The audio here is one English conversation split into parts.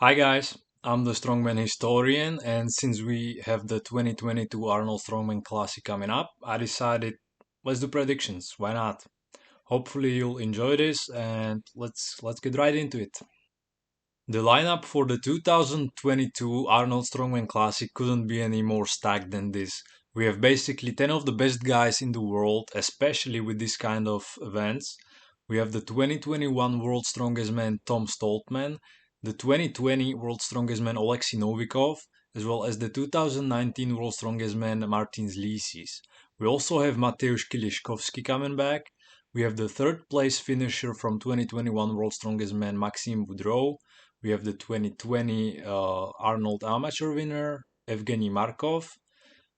Hi guys, I'm the Strongman Historian, and since we have the 2022 Arnold Strongman Classic coming up, I decided let's do predictions. Why not? Hopefully you'll enjoy this, and let's get right into it. The lineup for the 2022 Arnold Strongman Classic couldn't be any more stacked than this. We have basically 10 of the best guys in the world, especially with this kind of events. We have the 2021 World Strongest Man Tom Stoltman, the 2020 World Strongest Man Oleksiy Novikov, as well as the 2019 World Strongest Man Martin Zlisis. We also have Mateusz Kieliszkowski coming back. We have the third place finisher from 2021 World Strongest Man Maxime Boudreau. We have the 2020 Arnold Amateur winner, Evgeny Markov.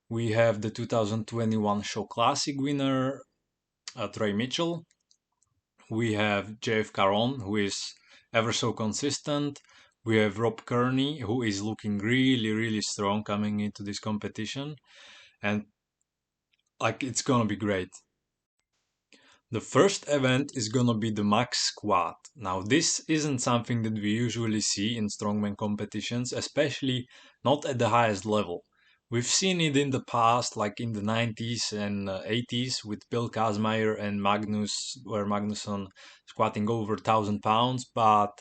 We have the 2021 Show Classic winner, Trey Mitchell. We have JF Caron, who is ever so consistent. We have Rob Kearney, who is looking really strong coming into this competition. And it's gonna be great. The first event is gonna be the max squat. Now, this isn't something that we usually see in strongman competitions, especially not at the highest level. We've seen it in the past, like in the 90s and 80s with Bill Kazmaier and Magnus, where Magnusson squatting over 1,000 pounds, but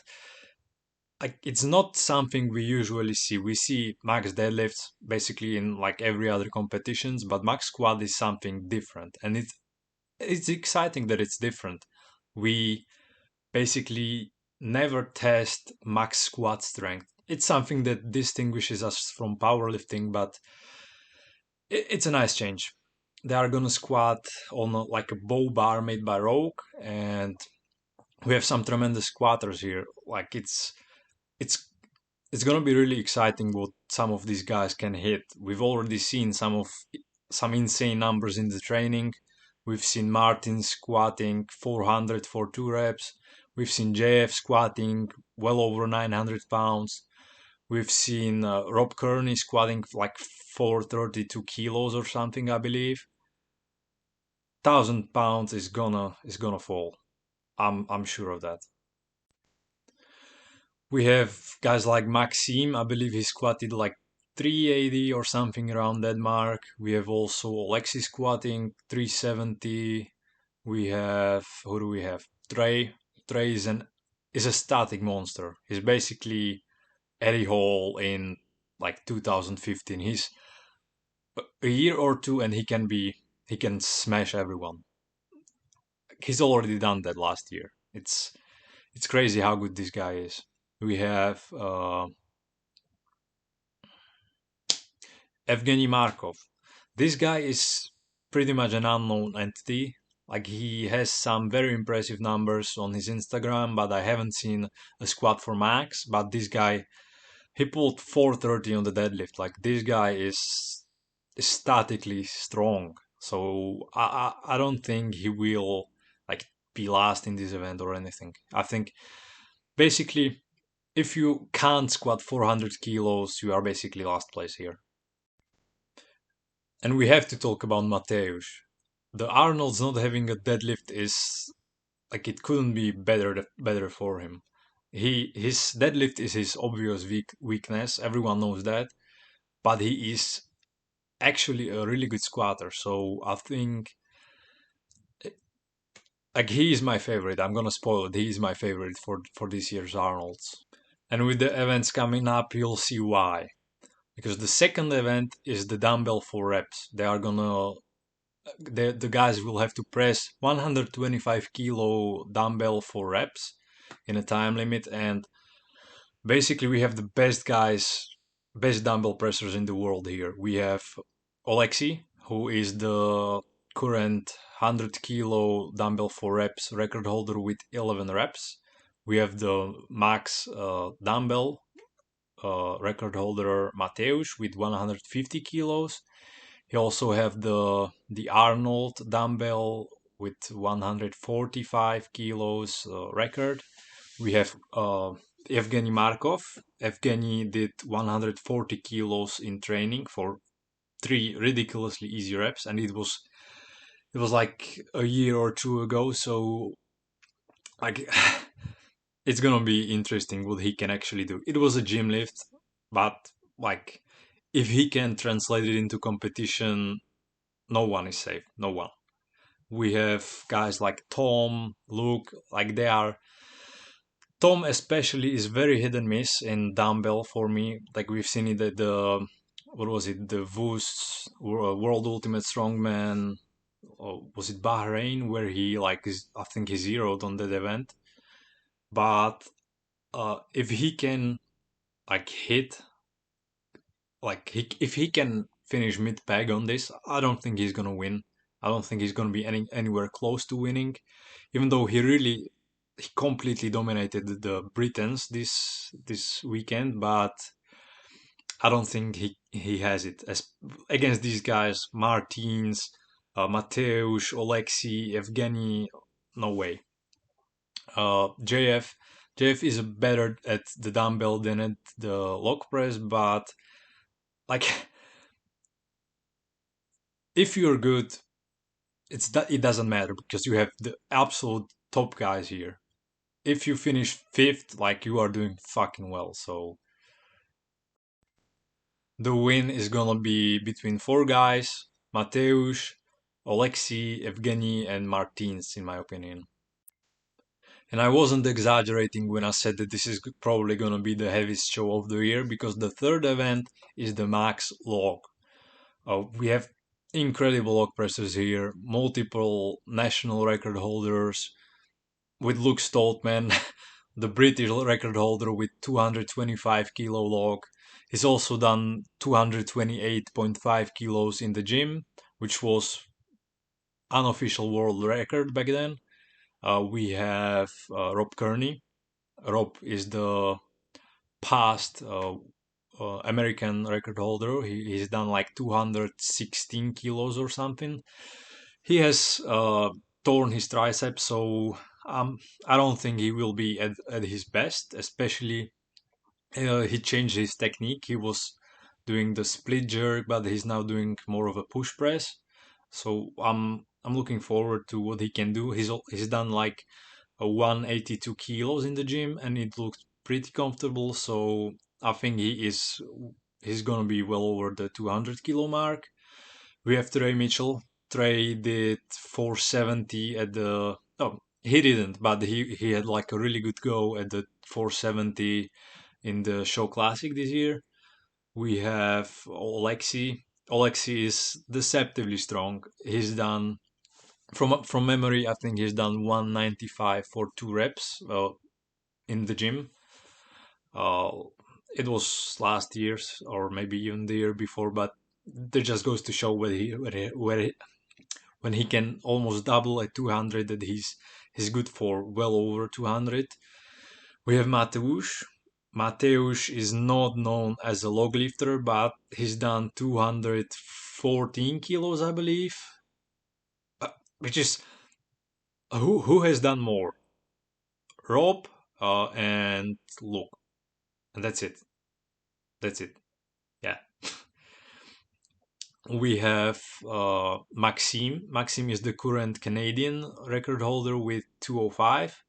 it's not something we usually see. We see max deadlifts basically in like every other competitions, but max squat is something different, and it's exciting that it's different. We basically never test max squat strength. It's something that distinguishes us from powerlifting, but it's a nice change. They are gonna squat on like a bow bar made by Rogue, and we have some tremendous squatters here. Like it's it's gonna be really exciting what some of these guys can hit. We've already seen some insane numbers in the training. We've seen Martin squatting 400 for 2 reps. We've seen JF squatting well over 900 pounds. We've seen Rob Kearney squatting like 432 kilos or something, I believe. 1,000 pounds is gonna fall. I'm sure of that. We have guys like Maxime, I believe he squatted like 380 or something around that mark. We have also Oleksiy squatting 370. We have, who do we have? Trey. Trey is a static monster. He's basically Eddie Hall in like 2015. He's a year or two and he can smash everyone. He's already done that last year. It's crazy how good this guy is. We have Evgeny Markov. This guy is pretty much an unknown entity. Like he has some very impressive numbers on his Instagram, but I haven't seen a squat for max. But this guy, he pulled 430 on the deadlift. Like this guy is statically strong. So I don't think he will like be last in this event or anything. I think basically if you can't squat 400 kilos, you are basically last place here. And we have to talk about Mateusz. The Arnold's not having a deadlift is like it couldn't be better for him. His deadlift is his obvious weakness. Everyone knows that, but he is actually a really good squatter. So I think like he is my favorite. I'm gonna spoil it. He is my favorite for this year's Arnold's. And with the events coming up, you'll see why. Because the second event is the dumbbell for reps. The guys will have to press 125 kilo dumbbell for reps in a time limit, and basically we have the best dumbbell pressers in the world here. We have Oleksiy, who is the current 100 kilo dumbbell for reps record holder with 11 reps. We have the max dumbbell record holder Mateusz with 150 kilos. You also have the Arnold dumbbell with 145 kilos record. We have Evgeny Markov. Evgeny did 140 kilos in training for 3 ridiculously easy reps, and it was like a year or two ago. So like it's gonna be interesting what he can actually do. It was a gym lift, but like if he can translate it into competition, no one is safe. No one. We have guys like Tom, Luke, like they are. Tom especially is very hit and miss in dumbbell for me. Like we've seen it at the what was it, the VUS World Ultimate Strongman, or was it Bahrain, where he like is, I think he zeroed on that event. But if he can like hit if he can finish mid peg on this, I don't think he's gonna win. I don't think he's gonna be anywhere close to winning, even though he completely dominated the Britons this weekend. But I don't think he has it as against these guys, Martins, Mateusz, Oleksiy, Evgeny. No way. JF is better at the dumbbell than at the log press, but like if you're good, it doesn't matter because you have the absolute top guys here. If you finish fifth, like you are doing fucking well. So the win is gonna be between four guys: Mateusz, Oleksiy, Evgeny, and Martins, in my opinion. And I wasn't exaggerating when I said that this is probably gonna be the heaviest show of the year because the third event is the max log. We have incredible log pressers here, multiple national record holders, with Luke Stoltman, the British record holder with 225 kilo log. He's also done 228.5 kilos in the gym, which was unofficial world record back then. We have Rob Kearney. Rob is the past American record holder. He's done like 216 kilos or something. He has torn his tricep, so I don't think he will be at his best. Especially, he changed his technique. He was doing the split jerk, but he's now doing more of a push press. So I'm looking forward to what he can do. He's done like a 182 kilos in the gym, and it looks pretty comfortable. So I think he's gonna be well over the 200 kilo mark. We have Trey Mitchell. Trey did 470 at the. Oh, he didn't, but he had like a really good go at the 470 in the show classic this year. We have Oleksiy. Oleksiy is deceptively strong. He's done from memory. I think he's done 195 for 2 reps in the gym. Uh, it was last year's or maybe even the year before, but that just goes to show when he can almost double at 200 that he's good for well over 200. We have Mateusz. Mateusz is not known as a log lifter, but he's done 214 kilos, I believe. Which is who has done more? Rob and Luke, and that's it. That's it. Yeah. We have Maxime. Maxime is the current Canadian record holder with 205,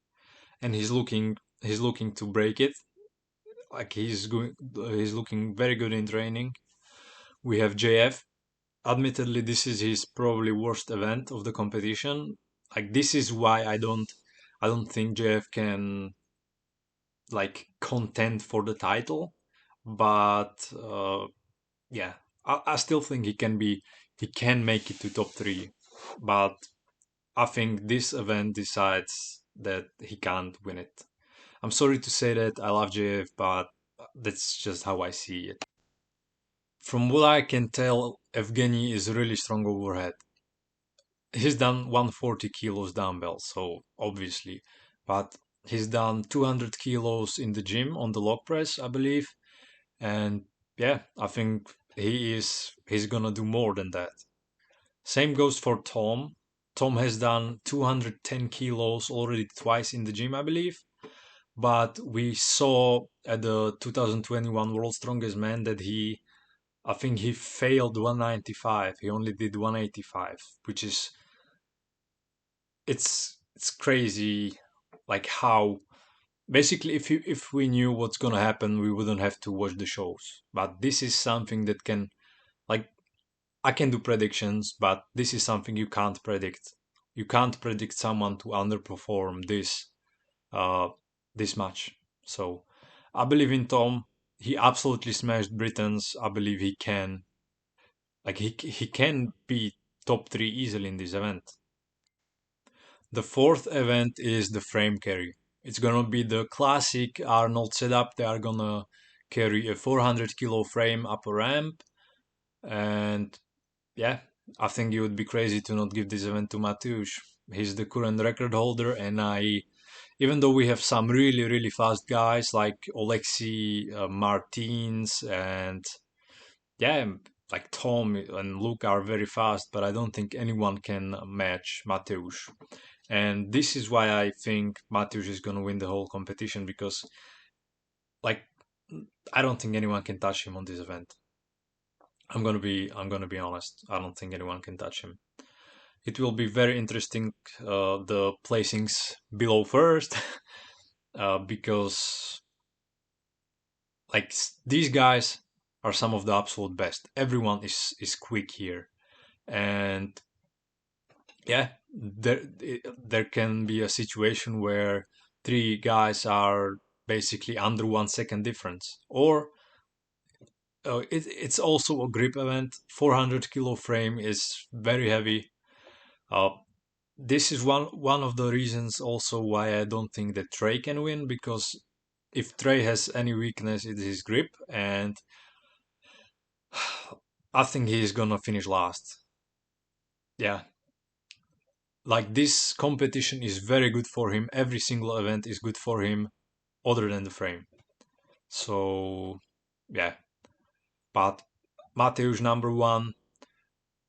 and he's looking to break it. Like he's looking very good in training. We have JF. Admittedly, this is his probably worst event of the competition. Like this is why I don't think JF can like contend for the title, but yeah, I still think he can make it to top three, but I think this event decides that he can't win it. I'm sorry to say that I love JF, but that's just how I see it. From what I can tell, Evgeny is really strong overhead. He's done 140 kilos dumbbell, so obviously, but he's done 200 kilos in the gym on the log press, I believe, and yeah, I think he's gonna do more than that. Same goes for Tom. Tom has done 210 kilos already twice in the gym, I believe. But we saw at the 2021 World Strongest Man that I think he failed 195. He only did 185, which is it's crazy, like how basically if we knew what's gonna happen, we wouldn't have to watch the shows. But this is something that can, like, I can do predictions, but this is something you can't predict. You can't predict someone to underperform uh this much. So I believe in Tom. He absolutely smashed Britons. I believe he can, like, he can be top three easily in this event. The fourth event is the frame carry. It's gonna be the classic Arnold setup. They are gonna carry a 400 kilo frame up a ramp, and yeah, I think it would be crazy to not give this event to Mateusz. He's the current record holder, and even though we have some really fast guys like Alexi Martins and yeah, like Tom and Luke are very fast, but I don't think anyone can match Mateusz. And this is why I think Mateusz is going to win the whole competition because, like, I don't think anyone can touch him on this event. I'm gonna be honest. I don't think anyone can touch him. It will be very interesting, the placings below first, because these guys are some of the absolute best. Everyone is quick here, and yeah, there can be a situation where three guys are basically under 1 second difference, or it's also a grip event. 400 kilo frame is very heavy. Uh, this is one of the reasons also why I don't think that Trey can win, because if Trey has any weakness, it is his grip, and I think he's gonna finish last. Yeah, like, this competition is very good for him. Every single event is good for him, other than the frame. So yeah, but Mateusz number one.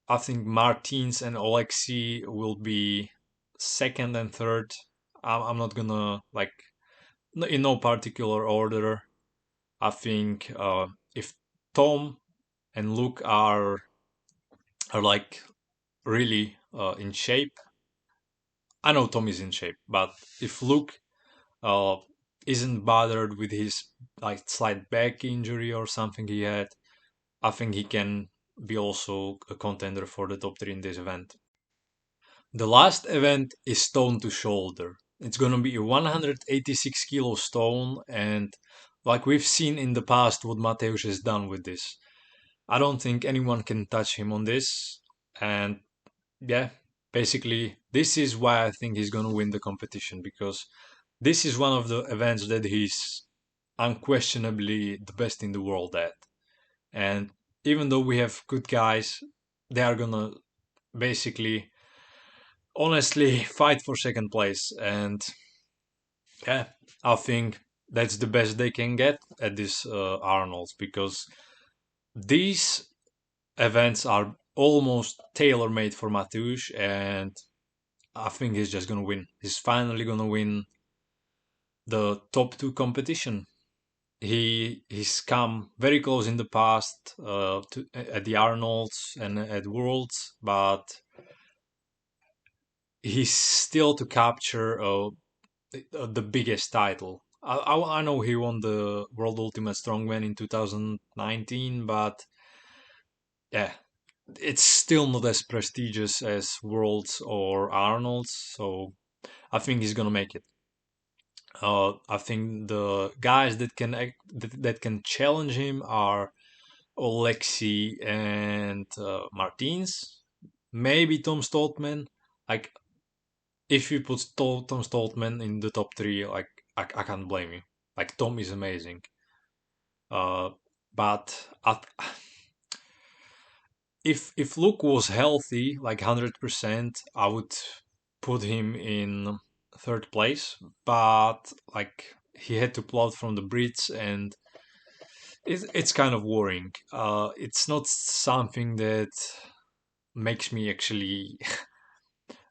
I think Martins and Alexi will be second and third. I'm not gonna, like, in no particular order. I think if Tom and Luke are like really in shape. I know Tom is in shape, but if Luke uh, isn't bothered with his, like, slight back injury or something he had, I think he can be also a contender for the top three in this event. The last event is stone to shoulder. It's gonna be a 186 kilo stone, and like we've seen in the past what Mateusz has done with this. I don't think anyone can touch him on this, and yeah, basically this is why I think he's gonna win the competition, because this is one of the events that he's unquestionably the best in the world at. And even though we have good guys, they are gonna basically honestly fight for second place. And yeah, I think that's the best they can get at this Arnold's, because these events are almost tailor made for Mateusz, and I think he's just gonna win. He's finally gonna win the top two competition. He's come very close in the past, at the Arnold's and at Worlds, but he's still to capture the biggest title. I know he won the World Ultimate Strongman in 2019, but yeah, it's still not as prestigious as Worlds or Arnold's. So I think he's gonna make it. I think the guys that can challenge him are Alexi and Martins, maybe Tom Stoltman. Like, if you put Tom Stoltman in the top three, like, I can't blame you. Like, Tom is amazing. Uh, but if Luke was healthy, like 100%, I would put him in third place. But like, he had to pull out from the Brits, and it's kind of worrying. It's not something that makes me actually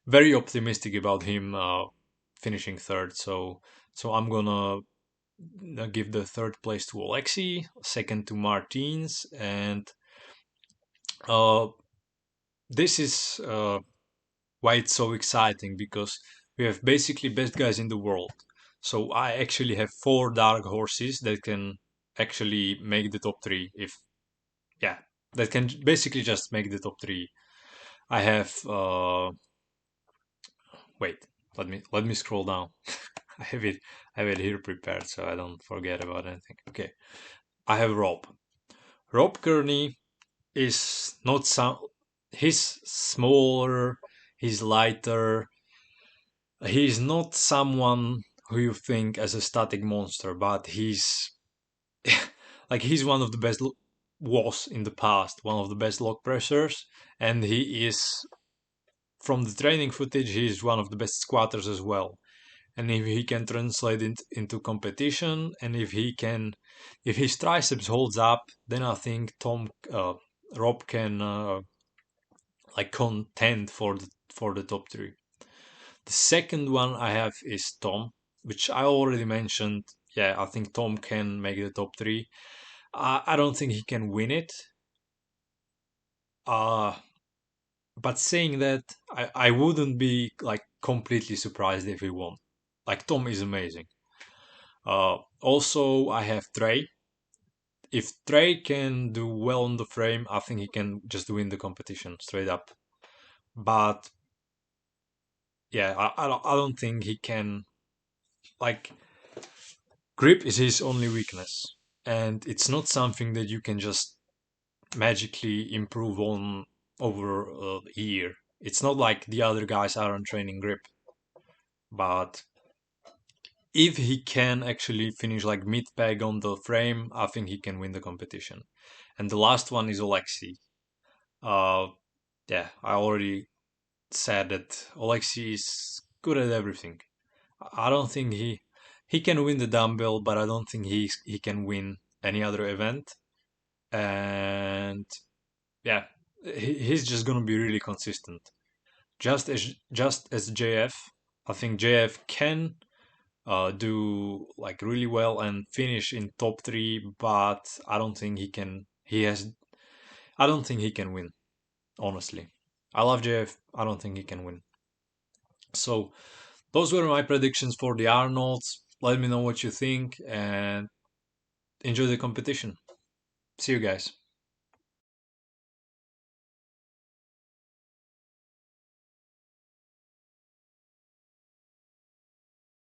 very optimistic about him finishing third. So I'm gonna give the third place to Alexi, second to Martins, and uh, this is why it's so exciting, because we have basically best guys in the world. So I actually have four dark horses that can actually make the top three. If yeah, that can basically just make the top three. I have wait, let me scroll down. I have it I have it here prepared so I don't forget about anything. Okay. I have Rob. Rob Kearney is not some he's smaller, he's lighter. He's not someone who you think as a static monster, but he's like he's one of the best was in the past, one of the best log pressers, and he is from the training footage, he's one of the best squatters as well. And if he can translate it into competition, and if his triceps holds up, then I think Rob can like contend for the top three. The second one I have is Tom, which I already mentioned. Yeah, I think Tom can make the top three. I don't think he can win it. Uh, but saying that, I wouldn't be like completely surprised if he won. Like Tom is amazing. Also, I have Trey. If Trey can do well on the frame, I think he can just win the competition straight up. But yeah, I don't think he can. Like, grip is his only weakness, and it's not something that you can just magically improve on over a year. It's not like the other guys aren't training grip, but if he can actually finish like mid peg on the frame, I think he can win the competition. And the last one is Alexi. Uh, yeah, I already said that Alexi is good at everything. I don't think he can win the dumbbell, but I don't think he can win any other event. And yeah, he's just gonna be really consistent. Just as JF, I think JF can do like really well and finish in top three, but I don't think he can. He has. I don't think he can win. Honestly, I love JF. I don't think he can win. So those were my predictions for the Arnolds. Let me know what you think and enjoy the competition. See you guys.